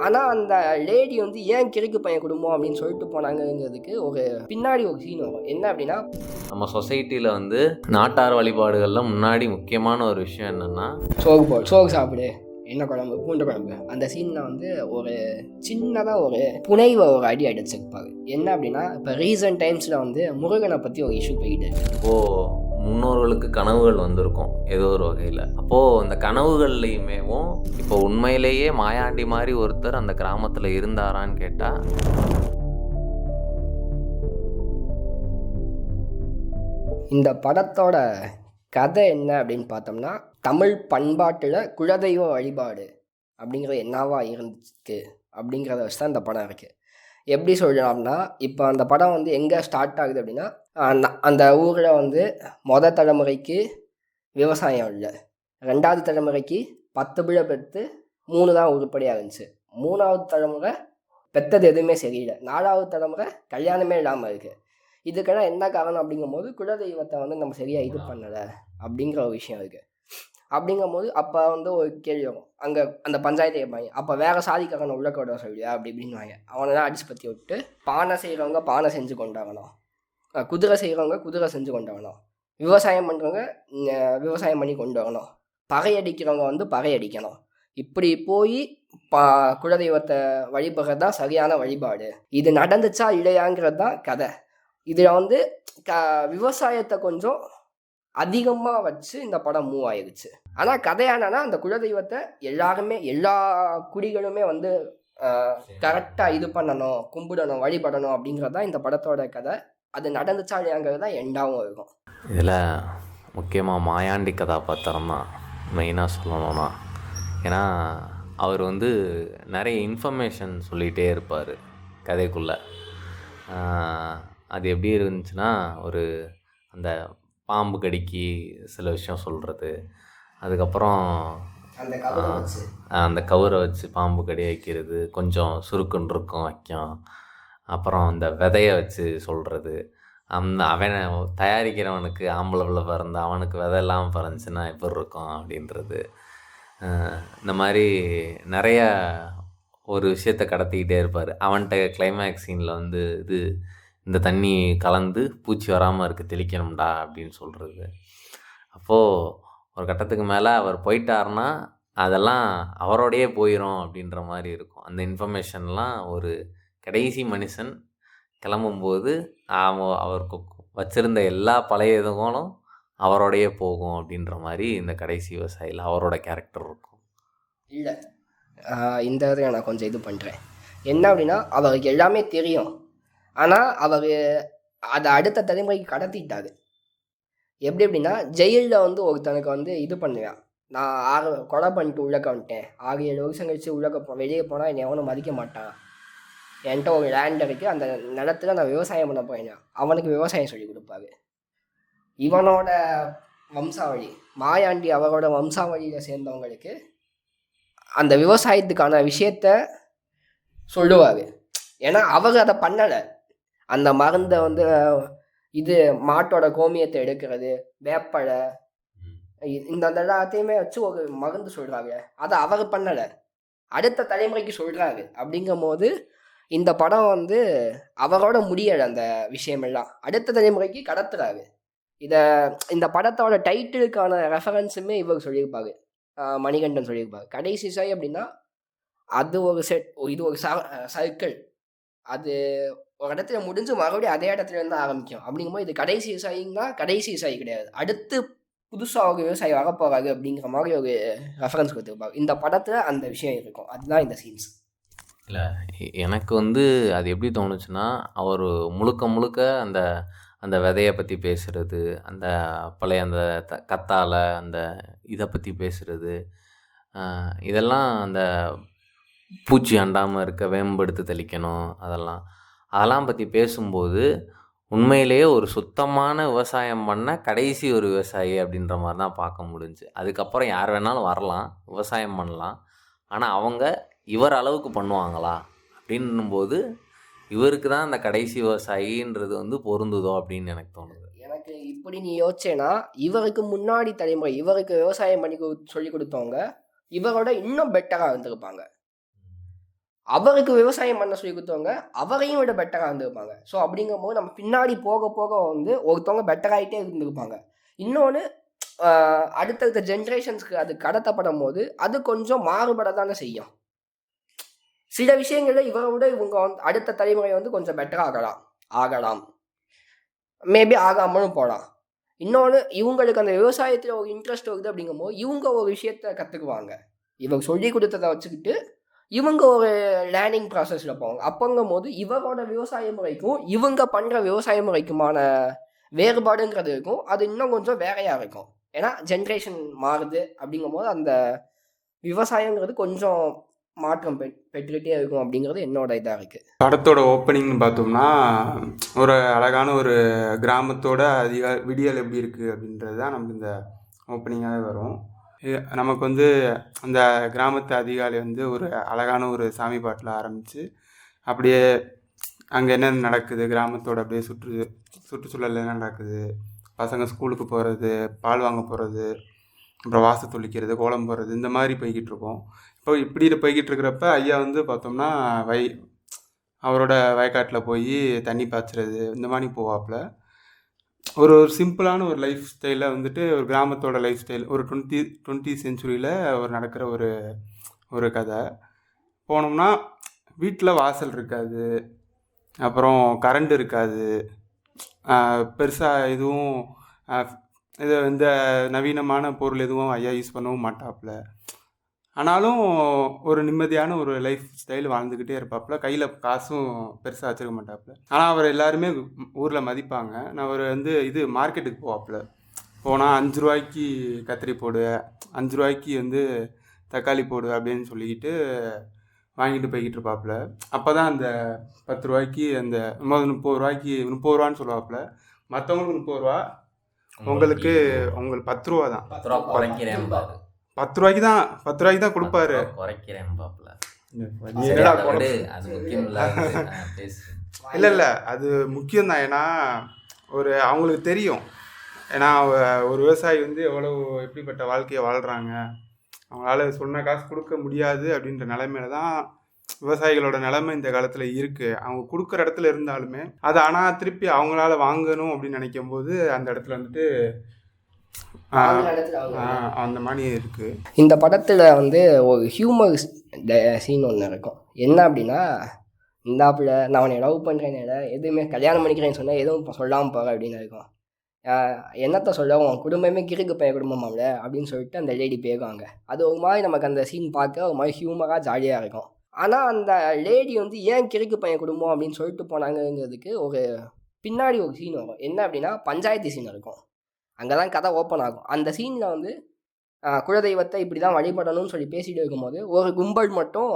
ஆனால் அந்த லேடி வந்து ஏன் கிறுக்கு பையன் குடும்பம் அப்படின்னு சொல்லிட்டு போனாங்கிறதுக்கு ஒரு பின்னாடி ஒரு சீன் வரும். என்ன அப்படின்னா, நம்ம சொசைட்டியில் வந்து நாட்டார் வழிபாடுகளில் முன்னாடி முக்கியமான ஒரு விஷயம் என்னென்னா சோறு சாப்பிடு, என்ன குழம்பு, பூண்டு குழம்பு. அந்த சீனில் வந்து ஒரு சின்னதாக ஒரு புனைவை ஒரு அடி அடிச்சிருப்பாரு. என்ன அப்படின்னா, இப்போ ரீசன்ட் டைம்ஸில் வந்து முருகனை பற்றி ஒரு இஷ்யூ போயிட்டு இப்போது முன்னோர்களுக்கு கனவுகள் வந்திருக்கும் ஏதோ ஒரு வகையில். அப்போது அந்த கனவுகள்லையுமேவும் இப்போ உண்மையிலேயே மாயாண்டி மாதிரி ஒருத்தர் அந்த கிராமத்தில் இருந்தாரான்னு கேட்டால், இந்த படத்தோட கதை என்ன அப்படின்னு பார்த்தோம்னா, தமிழ் பண்பாட்டில் குலதெய்வ வழிபாடு அப்படிங்கிறது என்னவா இருந்துச்சு அப்படிங்கிறத வச்சு தான் இந்த படம் இருக்குது. எப்படி சொல்லலாம்னா, இப்போ அந்த படம் வந்து எங்கே ஸ்டார்ட் ஆகுது அப்படின்னா, அந்த ஊரில் வந்து தலைமுறைக்கு விவசாயம் இல்லை, 2வது தலைமுறைக்கு 10 பிள்ளை பெற்று 3 தான் உருப்படியாக இருந்துச்சு, 3வது தலைமுறை பெற்றது எதுவுமே சரியில்லை, 4வது தலைமுறை கல்யாணமே இல்லாமல் இருக்குது. இதுக்கெல்லாம் என்ன காரணம் அப்படிங்கும்போது, குலதெய்வத்தை வந்து நம்ம சரியாக இது பண்ணலை அப்படிங்கிற ஒரு விஷயம் இருக்குது. அப்படிங்கும்போது அப்போ வந்து ஒரு கேள்வி வரும், அங்கே அந்த பஞ்சாயத்து கேட்பாங்க, அப்போ வேறு சாதிக்காரனை உள்ள கொட சொல்லியா அப்படி இப்படின்னு வாங்க. அவனெல்லாம் அடிச்சு பற்றி விட்டு, பானை செய்கிறவங்க பானை செஞ்சு கொண்டாகணும், குதிரை செய்கிறவங்க குதிரை செஞ்சு கொண்டாகணும், விவசாயம் பண்ணுறவங்க விவசாயம் பண்ணி கொண்டு வரணும், பகை அடிக்கிறவங்க வந்து பகை அடிக்கணும். இப்படி போய் குலதெய்வத்தை வழிபடுறது தான் சரியான வழிபாடு. இது நடந்துச்சா இல்லையாங்கிறது தான் கதை. இதில் வந்து விவசாயத்தை கொஞ்சம் அதிகமாக வச்சு இந்த படம் மூவ் ஆயிடுச்சு. ஆனால் கதையானா அந்த குலதெய்வத்தை எல்லா குடிகளுமே வந்து கரெக்டாக இது பண்ணணும், கும்பிடணும், வழிபடணும் அப்படிங்கிறது தான் இந்த படத்தோட கதை. அது நடந்துச்சா இல்லையாங்கிறது தான் எண்டாகவும் இருக்கும். இதில் முக்கியமாக மாயாண்டி கதாபாத்திரம் தான் மெயினாக சொல்லணும்னா. ஏன்னா அவர் வந்து நிறைய இன்ஃபர்மேஷன் சொல்லிகிட்டே இருப்பார் கதைக்குள்ளே. அது எப்படி இருந்துச்சுன்னா, ஒரு அந்த பாம்பு கடிக்கு சில விஷயம் சொல்கிறது, அதுக்கப்புறம் அந்த கவரை வச்சு பாம்பு கடி வைக்கிறது, கொஞ்சம் சுருக்குன்னு இருக்கும் வைக்கும், அப்புறம் அந்த விதையை வச்சு சொல்கிறது, அவனை தயாரிக்கிறவனுக்கு ஆம்பளை பிள்ளை பிறந்த அவனுக்கு விதை இல்லாமல் பிறந்துச்சுன்னா எப்படி இருக்கும் அப்படின்றது. இந்த மாதிரி நிறைய ஒரு விஷயத்தை கடத்திக்கிட்டே இருப்பார். அவன்கிட்ட கிளைமேக்ஸ் சீனில் வந்து இந்த தண்ணி கலந்து பூச்சி வராமல் இருக்க தெளிக்கணும்டா அப்படின்னு சொல்கிறது. அப்போது ஒரு கட்டத்துக்கு மேலே அவர் போயிட்டாருன்னா அதெல்லாம் அவரோடையே போயிடும் அப்படின்ற மாதிரி இருக்கும். அந்த இன்ஃபர்மேஷன்லாம் ஒரு கடைசி மனுஷன் கிளம்பும்போது அவருக்கு வச்சுருந்த எல்லா பழைய இதுகளும் அவரோடையே போகும் அப்படின்ற மாதிரி இந்த கடைசி விவசாயியில் அவரோட கேரக்டர் இருக்கும். இல்லை, இந்த இதில் நான் கொஞ்சம் இது பண்ணுறேன். என்ன அப்படின்னா, அவருக்கு எல்லாமே தெரியும், ஆனால் அவர் அதை அடுத்த தலைமுறைக்கு கடத்திட்டாரு. எப்படி எப்படின்னா, ஜெயிலில் வந்து ஒருத்தனுக்கு வந்து இது பண்ணுவேன், நான் கொலை பண்ணிட்டு உள்ளக்க வந்துட்டேன், 6-7 வருஷம் கழிச்சு வெளியே போனால் என்னை எவனும் மதிக்க மாட்டான், என்கிட்ட ஒரு லேண்ட் இருக்குது, அந்த நிலத்துல நான் விவசாயம் பண்ண போயினேன், அவனுக்கு விவசாயம் சொல்லி கொடுப்பாரு. இவனோட வம்சாவளி மாயாண்டி அவரோட வம்சாவளியில் சேர்ந்தவங்களுக்கு அந்த விவசாயத்துக்கான விஷயத்த சொல்லுவார். ஏன்னா அவர் அதை பண்ணலை. அந்த மருந்தை வந்து இது மாட்டோட கோமியத்தை எடுக்கிறது, வேப்பலை, இந்த எல்லாத்தையுமே வச்சு ஒரு மருந்து சொல்கிறாங்க, அதை அவர் பண்ணலை, அடுத்த தலைமுறைக்கு சொல்கிறாரு. அப்படிங்கும் போது இந்த படம் வந்து அவரோட முடியலை, அந்த விஷயமெல்லாம் அடுத்த தலைமுறைக்கு கடத்துறாரு. இந்த படத்தோட டைட்டிலுக்கான ரெஃபரன்ஸுமே இவர் சொல்லியிருப்பாரு, மணிகண்டன் சொல்லியிருப்பாரு. கடைசி சாய் அப்படின்னா அது ஒரு செட், இது ஒரு சர்க்கிள், அது ஒரு இடத்துல முடிஞ்சு மறுபடியும் அதே இடத்துல இருந்து ஆரம்பிக்கும். அப்படிங்கும்போது இது கடைசி விவசாயின்னா கடைசி விவசாயி கிடையாது, அடுத்து புதுசாக ஒரு விவசாயி வரப்போவாங்க அப்படிங்கிற மாதிரி ஒரு ரெஃபரன்ஸ் கொடுத்துருப்பாங்க. இந்த படத்தில் அந்த விஷயம் இருக்கும், அதுதான் இந்த சீன்ஸ். இல்லை, எனக்கு வந்து அது எப்படி தோணுச்சுன்னா, அவர் முழுக்க அந்த அந்த விதையை பற்றி பேசுகிறது, அந்த பழைய அந்த கத்தாழை அந்த இதை பற்றி பேசுகிறது, இதெல்லாம் அந்த பூச்சி அண்டாமல் இருக்க வேம்பெடுத்து தெளிக்கணும், அதெல்லாம் பற்றி பேசும்போது உண்மையிலேயே ஒரு சுத்தமான விவசாயம் பண்ண கடைசி ஒரு விவசாயி அப்படின்ற மாதிரி தான் பார்க்க முடிஞ்சு. அதுக்கப்புறம் யார் வேணாலும் வரலாம், விவசாயம் பண்ணலாம், ஆனால் அவங்க இவர் அளவுக்கு பண்ணுவாங்களா அப்படின்னும்போது இவருக்கு தான் அந்த கடைசி விவசாயின்றது வந்து பொருந்துதோ அப்படின்னு எனக்கு தோணுது. எனக்கு இப்படி நீ யோசிச்சேன்னா, இவருக்கு முன்னாடி தலைமுறை இவருக்கு விவசாயம் பண்ணி சொல்லி கொடுத்தவங்க இவரோட இன்னும் பெட்டராக இருந்திருப்பாங்க. அவருக்கு விவசாயம் பண்ண சொல்லி கொடுத்தவங்க அவரையும் விட பெட்டராக இருந்திருப்பாங்க. ஸோ அப்படிங்கும்போது நம்ம பின்னாடி போக போக வந்து ஒருத்தவங்க பெட்டராகிட்டே இருந்திருப்பாங்க. இன்னொன்று அடுத்தடுத்த ஜென்ரேஷன்ஸ்க்கு அது கடத்தப்படும் போது அது கொஞ்சம் மாறுபட தானே செய்யும். சில விஷயங்கள்ல இவரை விட இவங்க வந்து அடுத்த தலைமுறை வந்து கொஞ்சம் பெட்டராக ஆகலாம், மேபி ஆகாமலும் போகலாம். இன்னொன்று இவங்களுக்கு அந்த விவசாயத்தில் ஒரு இன்ட்ரெஸ்ட் வருது அப்படிங்கும்போது இவங்க ஒரு விஷயத்த கற்றுக்குவாங்க. இவங்க சொல்லி கொடுத்ததை வச்சுக்கிட்டு இவங்க ஒரு லேர்னிங் ப்ராசஸில் போவாங்க. அப்போங்கும் போது இவரோட விவசாய முறைக்கும் இவங்க பண்ணுற விவசாய முறைக்குமான வேறுபாடுங்கிறது இருக்கும். அது இன்னும் கொஞ்சம் வேறையாக இருக்கும். ஏன்னா ஜென்ரேஷன் மாறுது அப்படிங்கும்போது அந்த விவசாயங்கிறது கொஞ்சம் மாற்றம் பெற்றுக்கிட்டே இருக்கும் அப்படிங்கிறது என்னோட இதாக இருக்குது. படத்தோட ஓப்பனிங்னு பார்த்தோம்னா ஒரு அழகான ஒரு கிராமத்தோட விடியல் எப்படி இருக்குது அப்படின்றது தான் நமக்கு இந்த ஓப்பனிங்காகவே வரும். நமக்கு வந்து அந்த கிராமத்து அதிகாலை வந்து ஒரு அழகான ஒரு சாமி பாட்டில் ஆரம்பித்து அப்படியே அங்கே என்ன நடக்குது, கிராமத்தோட அப்படியே சுற்றுச்சூழல் என்ன நடக்குது, பசங்க ஸ்கூலுக்கு போகிறது, பால் வாங்க போகிறது, அப்புறம் வாச தொளிக்கிறது, கோலம் போடுறது, இந்த மாதிரி போய்கிட்டு இருக்கோம். இப்போ இப்படி போய்கிட்டு இருக்கிறப்ப ஐயா வந்து பார்த்தோம்னா அவரோட வயக்காட்டில் போய் தண்ணி பாய்ச்சுறது இந்த மாதிரி போவாப்புல. ஒரு சிம்பிளான ஒரு லைஃப் ஸ்டைலில் வந்துட்டு ஒரு கிராமத்தோட லைஃப் ஸ்டைல் ஒரு 20th செஞ்சுரியில் ஒரு நடக்கிற ஒரு கதை. போனோம்னா வீட்டில் வாசல் இருக்காது, அப்புறம் கரண்ட் இருக்காது, பெருசாக எதுவும் இந்த நவீனமான பொருள் எதுவும் ஐயா யூஸ் பண்ணவும் மாட்டாப்புல. ஆனாலும் ஒரு நிம்மதியான ஒரு லைஃப் ஸ்டைல் வாழ்ந்துக்கிட்டே இருப்பாப்புல. கையில் காசும் பெருசாக வச்சுருக்க மாட்டாப்புல. ஆனால் அவர் எல்லாருமே ஊரில் மதிப்பாங்க. நான் அவர் வந்து மார்க்கெட்டுக்கு போவாப்புல. போனால் 5 ரூபாய்க்கு கத்திரி போடு, 5 ரூபாய்க்கு வந்து தக்காளி போடு அப்படின்னு சொல்லிக்கிட்டு வாங்கிட்டு போய்கிட்டு இருப்பாப்புல. அப்போ தான் அந்த 10 ரூபாய்க்கு அந்த 30 ரூபான்னு சொல்லுவாப்புல. மற்றவங்களுக்கு 30 ரூபா, உங்களுக்கு 10 ரூபா தான். 10 ரூபாய்க்கு தான் கொடுப்பாரு. இல்லை அது முக்கியம் தான். ஏன்னா அவங்களுக்கு தெரியும். ஏன்னா ஒரு விவசாயி வந்து எப்படிப்பட்ட வாழ்க்கையை வாழ்கிறாங்க, அவங்களால சொன்ன காசு கொடுக்க முடியாது அப்படின்ற நிலைமையில தான் விவசாயிகளோட நிலைமை இந்த காலத்தில் இருக்குது. அவங்க கொடுக்குற இடத்துல இருந்தாலுமே அது ஆனால் திருப்பி அவங்களால வாங்கணும் அப்படின்னு நினைக்கும் போது அந்த இடத்துல வந்துட்டு அந்த மாதிரி இருக்குது. இந்த படத்தில் வந்து ஒரு ஹியூமர் சீன் ஒன்று இருக்கும். என்ன அப்படின்னா, இந்தாப்புல நான் அவனை லவ் பண்ணுறேன்னு எதுவுமே கல்யாணம் பண்ணிக்கிறேன்னு சொன்னால் எதுவும் சொல்லாமல் போகிற அப்படின்னு இருக்கும். என்னத்தை சொல்ல, உன் குடும்பமே கிறுக்கு பையன் குடும்பமாம்ல அப்படின்னு சொல்லிட்டு அந்த லேடி பேருவாங்க. அது ஒரு மாதிரி நமக்கு அந்த சீன் பார்க்க ஒரு மாதிரி ஹியூமராக ஜாலியாக இருக்கும். ஆனால் அந்த லேடி வந்து ஏன் கிறுக்கு பையன் குடும்பம் அப்படின்னு சொல்லிட்டு போனாங்கிறதுக்கு ஒரு பின்னாடி ஒரு சீன் வரும். என்ன அப்படின்னா, பஞ்சாயத்து சீன் இருக்கும். அங்கே தான் கதை ஓப்பன் ஆகும். அந்த சீனில் வந்து குலதெய்வத்தை இப்படி தான் வழிபடணும்னு சொல்லி பேசிகிட்டு இருக்கும்போது ஒரு கும்பல் மட்டும்,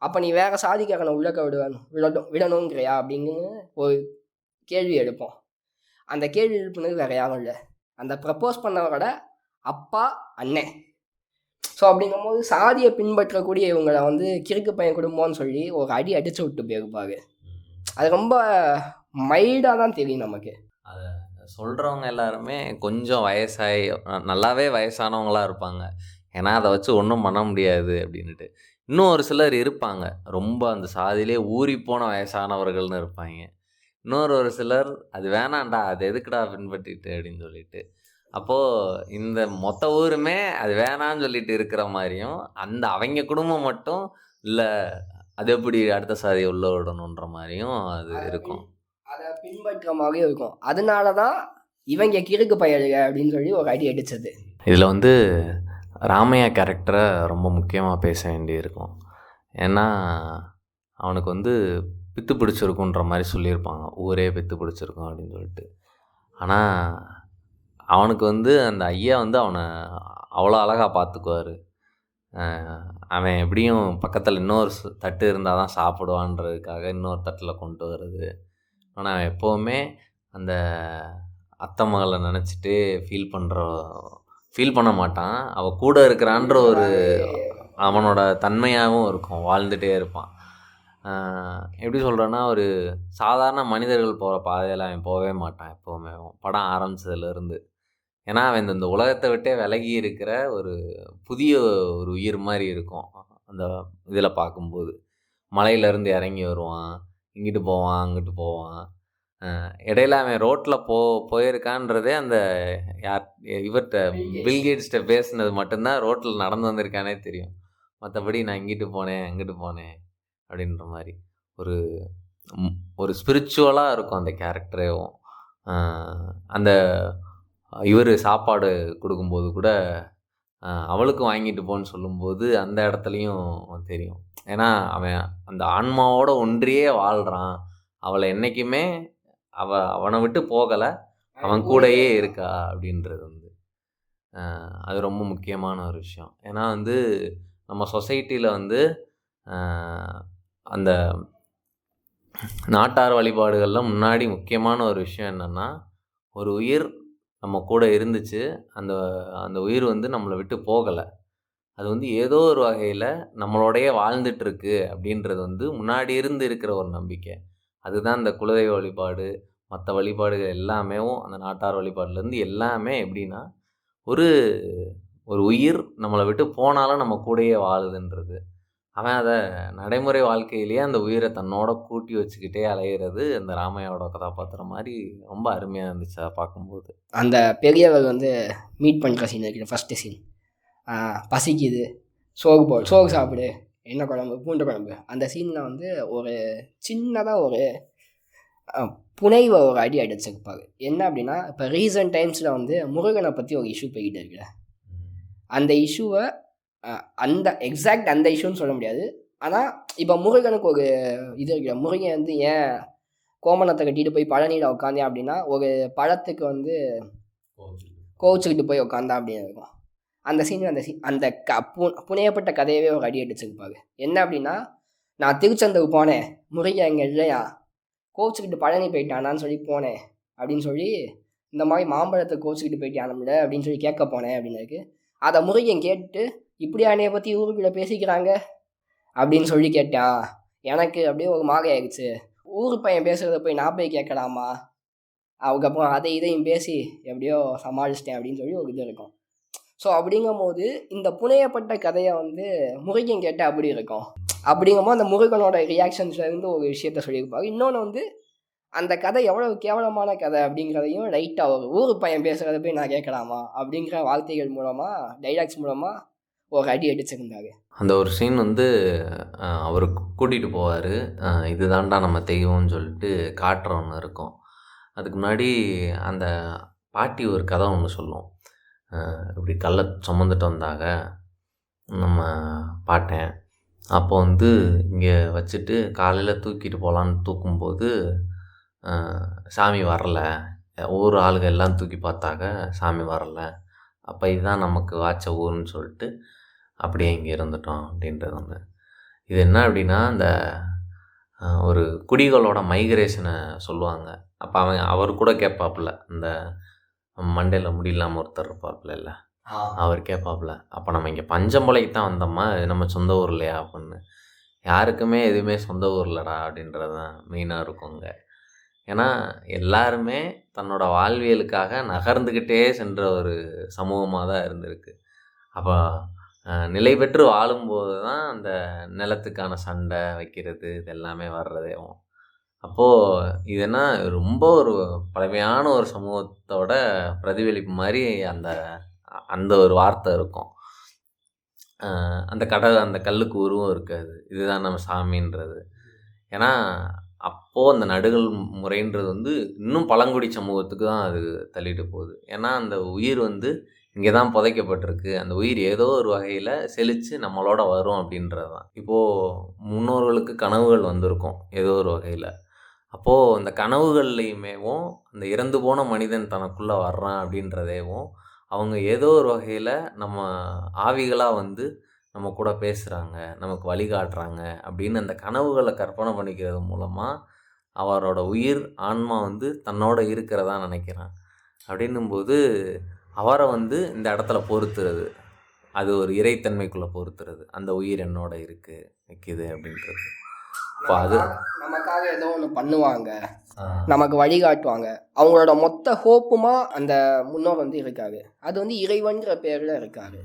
அப்போ நீ வேறு சாதிக்காரனை உள்ளக்க விடணுங்கிறியா அப்படின்னு ஒரு கேள்வி எடுப்போம். அந்த கேள்வி எழுப்புனது வேறு யாரும் இல்லை, அந்த ப்ரப்போஸ் பண்ணவரோட அப்பா அண்ணன். ஸோ அப்படிங்கும்போது சாதியை பின்பற்றக்கூடிய இவங்களை வந்து கிறுக்கு பையன் குடும்பம்னு சொல்லி ஒரு அடி அடித்து விட்டு போயிருப்பாரு. அது ரொம்ப மைல்டாக தான் தெரியும் நமக்கு. அதை சொல்கிறவங்க எல்லாருமே கொஞ்சம் நல்லாவே வயசானவங்களாக இருப்பாங்க. ஏன்னா அதை வச்சு ஒன்றும் பண்ண முடியாது அப்படின்ட்டு. இன்னும் ஒரு சிலர் இருப்பாங்க, ரொம்ப அந்த சாதியிலே ஊறி போன வயசானவர்கள்னு இருப்பாங்க. ஒரு சிலர் அது வேணாண்டா, அது எதுக்குடா பின்பற்றிட்டு அப்படின்னு சொல்லிட்டு. அப்போது இந்த மொத்த ஊருமே அது வேணான்னு சொல்லிட்டு இருக்கிற மாதிரியும், அவங்க குடும்பம் மட்டும் இல்லை அது எப்படி அடுத்த சாதியை உள்ள விடணுன்ற மாதிரியும் அது இருக்கும். அதை பின்பற்ற மாதிரியும் இருக்கும். அதனால தான் இவங்க கிறுக்கு பயலுங்க அப்படின்னு சொல்லி ஒரு அடி அடித்தது. இதில் வந்து ராமையா கேரக்டரை ரொம்ப முக்கியமாக பேச வேண்டியிருக்கும். ஏன்னா அவனுக்கு வந்து பித்து பிடிச்சிருக்குன்ற மாதிரி சொல்லியிருப்பாங்க, ஊரே பித்து பிடிச்சிருக்கும் அப்படின்னு சொல்லிட்டு. ஆனால் அவனுக்கு வந்து அந்த ஐயா வந்து அவனை அவ்வளோ அழகாக பார்த்துக்குவார். அவன் எப்படியும் பக்கத்தில் இன்னொரு தட்டு இருந்தால் தான் சாப்பிடுவான்றதுக்காக இன்னொரு தட்டில் கொண்டு வருது. ஆனால் அவன் எப்போவுமே அந்த அத்தை மகளை நினச்சிட்டு ஃபீல் பண்ண மாட்டான். அவள் கூட இருக்கிறான்ற ஒரு அவனோட தன்மையாகவும் இருக்கும், வாழ்ந்துகிட்டே இருப்பான். எப்படி சொல்கிறேன்னா, ஒரு சாதாரண மனிதர்கள் போகிற பாதையில் அவன் போகவே மாட்டான் எப்போவுமே, படம் ஆரம்பித்ததுலேருந்து. ஏன்னா அவன் இந்த உலகத்தை விட்டே விலகி இருக்கிற ஒரு புதிய ஒரு உயிர் மாதிரி இருக்கும் அந்த இதில் பார்க்கும்போது. மலையிலேருந்து இறங்கி வருவான், இங்கிட்டு போவான் அங்கிட்டு போவான். இடையில அவன் ரோட்டில் போயிருக்கான்றதே அந்த யார் இவர்கிட்ட பில்கேட்ஸ்கிட்ட பேசுனது மட்டும்தான் ரோட்டில் நடந்து வந்திருக்கானே தெரியும். மற்றபடி நான் இங்கிட்டு போனேன் அங்கிட்டு போனேன் அப்படின்ற மாதிரி ஒரு ஒரு ஸ்பிரிச்சுவலாக இருக்கும் அந்த கேரக்டரேவும். அந்த இவர் சாப்பாடு கொடுக்கும்போது கூட அவளுக்கு வாங்கிட்டு போன்னு சொல்லும்போது அந்த இடத்துலையும் தெரியும். ஏன்னா அவன் அந்த ஆன்மாவோட ஒன்றியே வாழ்கிறான். அவளை என்றைக்குமே அவனை விட்டு போகலை, அவன் கூடயே இருக்கா அப்படின்றது வந்து அது ரொம்ப முக்கியமான ஒரு விஷயம். ஏன்னா வந்து நம்ம சொசைட்டியில் வந்து அந்த நாட்டார் வழிபாடுகளில் முன்னாடி முக்கியமான ஒரு விஷயம் என்னென்னா, ஒரு உயிர் நம்ம கூட இருந்துச்சு, அந்த அந்த உயிர் வந்து நம்மளை விட்டு போகலை, அது வந்து ஏதோ ஒரு வகையில் நம்மளோடையே வாழ்ந்துட்டுருக்கு அப்படின்றது வந்து முன்னாடி இருந்து இருக்கிற ஒரு நம்பிக்கை. அதுதான் இந்த குலதெய்வ வழிபாடு, மற்ற வழிபாடுகள் எல்லாமே அந்த நாட்டார் வழிபாடுலேருந்து எல்லாமே எப்படின்னா, ஒரு ஒரு உயிர் நம்மளை விட்டு போனாலும் நம்ம கூடயே வாழுதுன்றது. அவன் அதை நடைமுறை வாழ்க்கையிலேயே அந்த உயிரை தன்னோட கூட்டி வச்சுக்கிட்டே அலையிறது அந்த ராமையாவோட கதாபாத்திரம் மாதிரி ரொம்ப அருமையாக இருந்துச்சு அதை பார்க்கும்போது. அந்த பெரியவர் வந்து மீட் பண்ணுற சீன் இருக்குது, ஃபஸ்ட்டு சீன். பசிக்குது, சோறு சாப்பிடு, என்ன குழம்பு, பூண்டு குழம்பு. அந்த சீனில் வந்து ஒரு சின்னதாக ஒரு புனைவை ஒரு அடி அடிச்சிருப்பாரு. என்ன அப்படின்னா, இப்போ ரீசன்ட் டைம்ஸில் வந்து முருகனை பற்றி ஒரு இஷ்யூ போய்கிட்டு இருக்குல்ல, அந்த இஷ்யூவை அந்த எக்ஸாக்ட் அந்த இஷ்யூன்னு சொல்ல முடியாது. ஆனால் இப்போ முருகனுக்கு ஒரு இது இருக்குல்ல, முருகன் வந்து ஏன் கோமணத்தை கட்டிட்டு போய் பழனியில் உட்காந்தேன் அப்படின்னா, ஒரு பழத்துக்கு வந்து கோவிச்சுக்கிட்டு போய் உட்காந்தா அப்படின்னு இருக்கும். அந்த சீன் அந்த புனையப்பட்ட கதையவே ஒரு அடி அடிச்சிருப்பாரு. என்ன அப்படின்னா, நான் திருச்செந்தூர் போனேன், முருகன் எங்கே இல்லையா, கோவிச்சுக்கிட்டு பழனி போயிட்டானான்னு சொல்லி போனேன் அப்படின்னு சொல்லி, இந்த மாதிரி மாம்பழத்தை கோவிச்சுக்கிட்டு போயிட்டானம்ல அப்படின்னு சொல்லி கேட்க போனேன் அப்படின்னு இருக்கு. அதை முருகன் கேட்டு, இப்படி அணையை பற்றி ஊருக்குள்ளே பேசிக்கிறாங்க அப்படின்னு சொல்லி கேட்டான். எனக்கு அப்படியே ஒரு மாதிரி ஆயிடுச்சு. ஊர் பையன் பேசுகிறத போய் நான் போய் கேட்கலாமா? அதுக்கப்புறம் அதை இதையும் பேசி எப்படியோ சமாளிச்சிட்டேன் அப்படின்னு சொல்லி ஒரு இது இருக்கும். ஸோ அப்படிங்கும் போது இந்த புனையப்பட்ட கதையை வந்து முருகன் கேட்ட அப்படி இருக்கும். அப்படிங்கும்போது அந்த முருகனோட ரியாக்ஷன்ஸ்லேருந்து ஒரு விஷயத்த சொல்லியிருப்பாரு. இன்னொன்று வந்து அந்த கதை எவ்வளோ கேவலமான கதை அப்படிங்கிறதையும் லைட்டாக ஒரு ஊர் பையன் பேசுகிறத போய் நான் கேட்கலாமா அப்படிங்கிற வார்த்தைகள் மூலமாக, டைலாக்ஸ் மூலமாக ஒரு அடி அடிச்சிருந்தாரு. அந்த ஒரு சீன் வந்து அவர் கூட்டிகிட்டு போவார், இதுதான்டா நம்ம தெய்வம்னு சொல்லிட்டு காட்டுற ஒன்று இருக்கும். அதுக்கு முன்னாடி அந்த பாட்டி ஒரு கதை ஒன்று சொல்லும். இப்படி கல்லை சுமந்துட்டு வந்தாங்க நம்ம பாட்டேன். அப்போ வந்து இங்கே வச்சுட்டு காலையில் தூக்கிட்டு போகலான்னு தூக்கும்போது சாமி வரல, ஊர் ஆளுங்க எல்லாம் தூக்கி பார்த்தாங்க, சாமி வரல. அப்போ இதுதான் நமக்கு வாச்ச ஊர்னு சொல்லிட்டு அப்படியே இங்கே இருந்துட்டோம் அப்படின்றது ஒன்று. இது என்ன அப்படின்னா, இந்த ஒரு குடிகளோட மைக்ரேஷனை சொல்லுவாங்க. அப்போ அவர் கூட கேட்பாப்புல, இந்த மண்டையில் முடியலாமல் ஒருத்தர் இருப்பாப்புல இல்லை, அவர் கேட்பாப்புல, அப்போ நம்ம இங்கே பஞ்சம்பளைக்கு தான் வந்தோம்மா, இது நம்ம சொந்த ஊர் இல்லையா அப்படின்னு. யாருக்குமே எதுவுமே சொந்த ஊர் இல்லைடா அப்படின்றது தான் மெயினாக இருக்குங்க. ஏன்னா எல்லாருமே தன்னோட வாழ்வியலுக்காக நகர்ந்துக்கிட்டே சென்ற ஒரு சமூகமாக தான் இருந்திருக்கு. அப்போ நிலை பெற்று வாழும்போது தான் அந்த நிலத்துக்கான சண்டை வைக்கிறது இது எல்லாமே வர்றதேவும். அப்போது இது என்ன ரொம்ப ஒரு பழமையான ஒரு சமூகத்தோட பிரதிபலிப்பு மாதிரி அந்த அந்த ஒரு வார்த்தை இருக்கும். அந்த அந்த கல்லுக்கு உருவம் இருக்காது, இதுதான் நம்ம சாமின்றது. ஏன்னா அப்போது அந்த நடுகள் முறைன்றது வந்து இன்னும் பழங்குடி சமூகத்துக்கு தான் அது தள்ளிட்டு போகுது. ஏன்னா அந்த உயிர் வந்து இங்கே தான் புதைக்கப்பட்டிருக்கு, அந்த உயிர் ஏதோ ஒரு வகையில் செழித்து நம்மளோட வரும் அப்படின்றது தான். இப்போது முன்னோர்களுக்கு கனவுகள் வந்திருக்கும் ஏதோ ஒரு வகையில். அப்போது அந்த கனவுகள்லையுமேவும் அந்த இறந்து போன மனிதன் தனக்குள்ளே வர்றான் அப்படின்றதேவும் அவங்க ஏதோ ஒரு வகையில் நம்ம ஆவிகளாக வந்து நம்ம கூட பேசுகிறாங்க, நமக்கு வழிகாட்டுறாங்க அப்படின்னு அந்த கனவுகளை கற்பனை பண்ணிக்கிறது மூலமாக அவரோட உயிர் ஆன்மா வந்து தன்னோட இருக்கிறதா நினைக்கிறான். அப்படின்னும்போது அவரை வந்து இந்த இடத்துல பொறுத்துறது, அது ஒரு இறைத்தன்மைக்குள்ளே பொறுத்துறது, அந்த உயிர் என்னோட நிற்கிது அப்படின்றது. இப்போ அது நமக்காக ஏதோ ஒன்று பண்ணுவாங்க, நமக்கு வழிகாட்டுவாங்க, அவங்களோட மொத்த ஹோப்புமா அந்த முன்னோர் வந்து இருக்காரு. அது வந்து இறைவன்ற பேரில் இருக்காரு.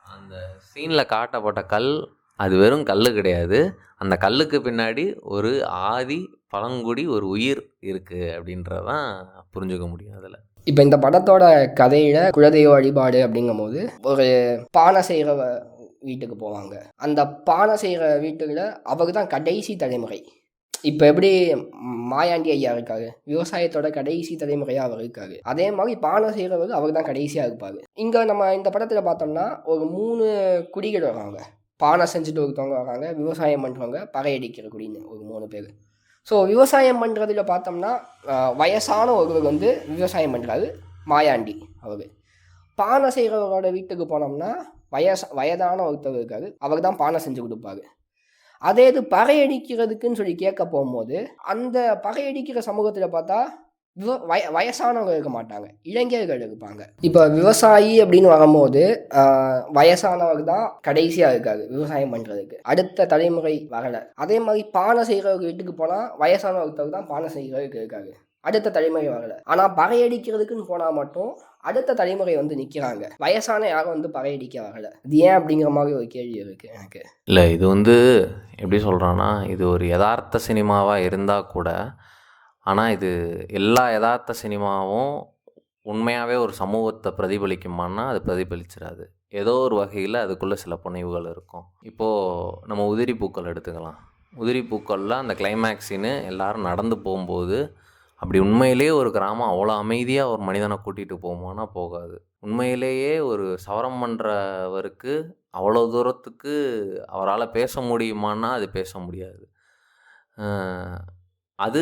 அந்த சீனில் காட்டப்பட்ட கல் அது வெறும் கல் கிடையாது. அந்த கல்லுக்கு பின்னாடி ஒரு ஆதி பழங்குடி ஒரு உயிர் இருக்குது அப்படின்றது தான் புரிஞ்சுக்க முடியும் அதில். இப்போ இந்த படத்தோட கதையில் குலதெய்வ வழிபாடு அப்படிங்கும்போது ஒரு பானை செய்கிற வீட்டுக்கு போவாங்க. அந்த பானை செய்கிற வீட்டுல அவருக்கு தான் கடைசி தலைமுறை. இப்போ எப்படி மாயாண்டி ஐயா இருக்காரு, விவசாயத்தோட கடைசி தலைமுறையாக அவர் இருக்காரு, அதே மாதிரி பானை செய்கிறவர் அவர் தான் கடைசியாக இருப்பார். இங்கே நம்ம இந்த படத்தில் பார்த்தோம்னா ஒரு 3 குடிகள் வராங்க. பானை செஞ்சுட்டு ஒருத்தவங்க வராங்க, விவசாயம் பண்ணுறவங்க, பறையடிக்கிற குடின்னு ஒரு 3 பேர். ஸோ விவசாயம் பண்ணுறதுல பார்த்தோம்னா வயசான ஒருவர் வந்து விவசாயம் பண்ணுறாரு, மாயாண்டி அவர். பானை செய்கிறவரோட வீட்டுக்கு போனோம்னா வயதான ஒருத்தர் இருக்காரு, அவர் தான் பானை செஞ்சு கொடுப்பாரு. அதே இது பறையடிக்கிறதுக்குன்னு சொல்லி கேட்க போகும்போது அந்த பறையடிக்கிற சமூகத்தில் பார்த்தா வயசானவங்க இருக்க மாட்டாங்க, இளைஞர்கள் இருப்பாங்க. இப்போ விவசாயி அப்படின்னு வரும்போது வயசானவர் தான் கடைசியாக இருக்காரு விவசாயம் பண்ணுறதுக்கு, அடுத்த தலைமுறை வரலை. அதே மாதிரி பானை செய்கிறவங்க வீட்டுக்கு போனால் வயசானவர்த்தவர் தான் பானை செய்கிறதுக்கு இருக்காரு, அடுத்த தலைமுறை வரலை. ஆனால் பறையடிக்கிறதுக்குன்னு போனால் மட்டும் அடுத்த தலைமுறை வந்து நிற்கிறாங்க, வயசான யாரும் வந்து பறையடிக்க வரலை. இது ஏன் அப்படிங்கிற மாதிரி ஒரு கேள்வி இருக்குது எனக்கு. இல்லை, இது வந்து எப்படி சொல்கிறான்னா, இது ஒரு யதார்த்த சினிமாவாக இருந்தால் கூட, ஆனால் இது எல்லா யதார்த்த சினிமாவும் உண்மையாகவே ஒரு சமூகத்தை பிரதிபலிக்குமான்னா அது பிரதிபலிச்சிடாது. ஏதோ ஒரு வகையில் அதுக்குள்ளே சில புனைவுகள் இருக்கும். இப்போது நம்ம உதிரி பூக்கள் எடுத்துக்கலாம். உதிரி பூக்களில் அந்த கிளைமேக்ஸ் சீனு எல்லோரும் நடந்து போகும்போது அப்படி உண்மையிலேயே ஒரு கிராமம் அவ்வளோ அமைதியாக ஒரு மனிதனை கூட்டிகிட்டு போகுமானா போகாது. உண்மையிலேயே ஒரு சவரம் பண்ணுறவருக்கு அவ்வளோ தூரத்துக்கு அவரால் பேச முடியுமான்னா அது பேச முடியாது. அது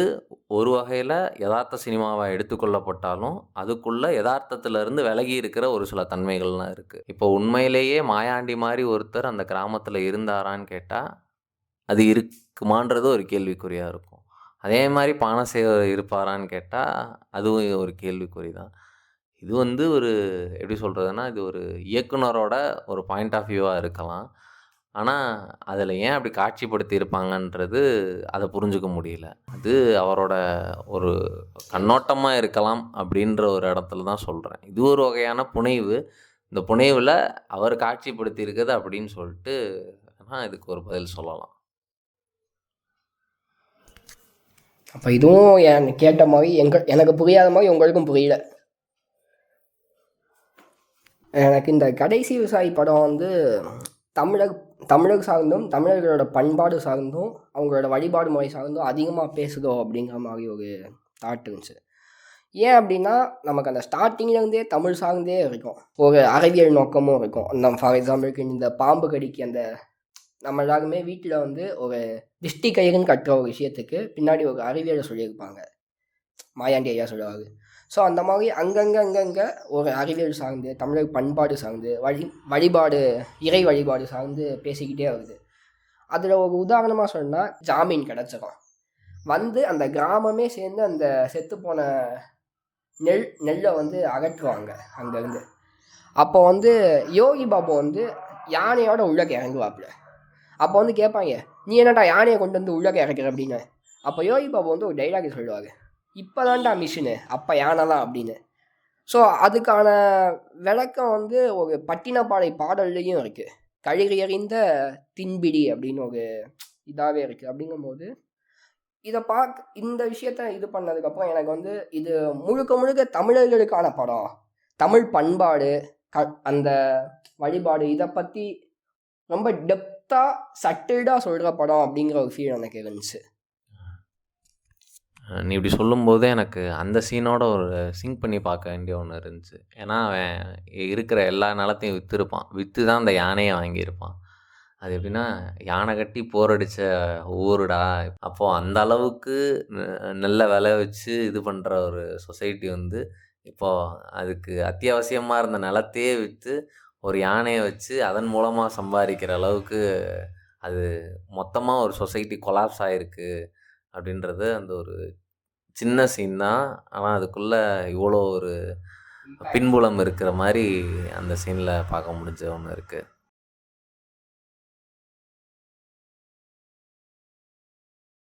ஒரு வகையில் யதார்த்த சினிமாவாக எடுத்துக்கொள்ளப்பட்டாலும் அதுக்குள்ளே யதார்த்தத்திலேருந்து விலகி இருக்கிற ஒரு சில தன்மைகள்லாம் இருக்குது. இப்போ உண்மையிலேயே மாயாண்டி மாதிரி ஒருத்தர் அந்த கிராமத்தில் இருந்தாரான்னு கேட்டால் அது இருக்குமான்றது ஒரு கேள்விக்குறியாக இருக்கும். அதே மாதிரி பானை செய்வர் இருப்பாரான்னு கேட்டால் அதுவும் ஒரு கேள்விக்குறி தான். இது வந்து ஒரு எப்படி சொல்கிறதுனா, இது ஒரு இயக்குனரோட ஒரு பாயிண்ட் ஆஃப் வியூவாக இருக்கலாம். ஆனால் அதில் ஏன் அப்படி காட்சிப்படுத்தி இருப்பாங்கன்றது அதை புரிஞ்சுக்க முடியல. அது அவரோட ஒரு கண்ணோட்டமாக இருக்கலாம் அப்படின்ற ஒரு இடத்துல தான் சொல்கிறேன். இது ஒரு வகையான புனைவு. இந்த புனைவில் அவர் காட்சிப்படுத்தி இருக்குது அப்படின்னு சொல்லிட்டு இதுக்கு ஒரு பதில் சொல்லலாம். அப்போ இதுவும் கேட்ட மாதிரி எனக்கு புரியாத மாதிரி உங்களுக்கும் புரியல. எனக்கு இந்த கடைசி விவசாயி படம் வந்து தமிழர் சார்ந்தும் தமிழர்களோட பண்பாடு சார்ந்தும் அவங்களோட வழிபாடு முறை சார்ந்தும் அதிகமாக பேசுதோ அப்படிங்கிற மாதிரி ஒரு தாட் இருந்துச்சு. ஏன் அப்படின்னா நமக்கு அந்த ஸ்டார்டிங்லேருந்தே தமிழ் சார்ந்தே இருக்கும், ஒரு அறிவியல் நோக்கமும் இருக்கும். நம்ம ஃபார் எக்ஸாம்பிளுக்கு இந்த பாம்பு கடிக்கு அந்த நம்ம எல்லாருமே வீட்டில் வந்து ஒரு திஷ்டி கயிறுன்னு கட்டுற ஒரு விஷயத்துக்கு பின்னாடி ஒரு அறிவியலை சொல்லியிருப்பாங்க, மாயாண்டி ஐயா சொல்லுவாங்க. ஸோ அந்த மாதிரி அங்கங்கே ஒரு அறிவியல் சார்ந்து தமிழர் பண்பாடு சார்ந்து வழிபாடு இறை வழிபாடு சார்ந்து பேசிக்கிட்டே வருது. அதில் ஒரு உதாரணமாக சொன்னால் ஜாமீன் கிடச்சிரும் வந்து அந்த கிராமமே சேர்ந்து அந்த செத்துப்போன நெல்லை வந்து அகற்றுவாங்க அங்கேருந்து. அப்போ வந்து யோகி பாபு வந்து யானையோட உள்ளக்க இறங்குவாப்புல. அப்போ வந்து கேட்பாங்க, நீ என்னடா யானையை கொண்டு வந்து உள்ளக்க இறக்குற அப்படின்னு. அப்போ யோகி பாபு வந்து ஒரு டைலாக் சொல்லுவாங்க, இப்போ தான்டா மிஷினு, அப்போ யானை தான் அப்படின்னு. ஸோ அதுக்கான விளக்கம் வந்து ஒரு பட்டினப்பாடை பாடல்லையும் இருக்குது. கழிறு எறிந்த தின்பிடி அப்படின்னு ஒரு இதாகவே இருக்குது. அப்படிங்கும்போது இதை இந்த விஷயத்த இது பண்ணதுக்கப்புறம் எனக்கு வந்து இது முழுக்க தமிழர்களுக்கான படம், தமிழ் பண்பாடு அந்த வழிபாடு இதை பற்றி ரொம்ப டெப்த்தாக சட்டில்டாக சொல்கிற படம் அப்படிங்கிற ஒரு ஃபீல் எனக்கு இருந்துச்சு. நீ இப்படி சொல்லும்போது எனக்கு அந்த சீனோட ஒரு சிங்க் பண்ணி பார்க்க வேண்டிய ஒன்று இருந்துச்சு. ஏன்னா அவன் இருக்கிற எல்லா நிலத்தையும் விற்றுருப்பான், விற்று தான் அந்த யானையை வாங்கியிருப்பான். அது எப்படின்னா, யானை கட்டி போரடித்த ஊருடா. அப்போது அந்த அளவுக்கு நல்ல விலை வச்சு இது பண்ணுற ஒரு சொசைட்டி வந்து இப்போது அதுக்கு அத்தியாவசியமாக இருந்த நிலத்தையே விற்று ஒரு யானையை வச்சு அதன் மூலமாக சம்பாதிக்கிற அளவுக்கு அது மொத்தமாக ஒரு சொசைட்டி கொலாப்ஸ் ஆகிருக்கு அப்படின்றது அந்த ஒரு சின்ன சீன் தான். ஆனால் அதுக்குள்ளே இவ்வளோ ஒரு பின்புலம் இருக்கிற மாதிரி அந்த சீனில் பார்க்க முடிஞ்ச ஒன்று இருக்குது.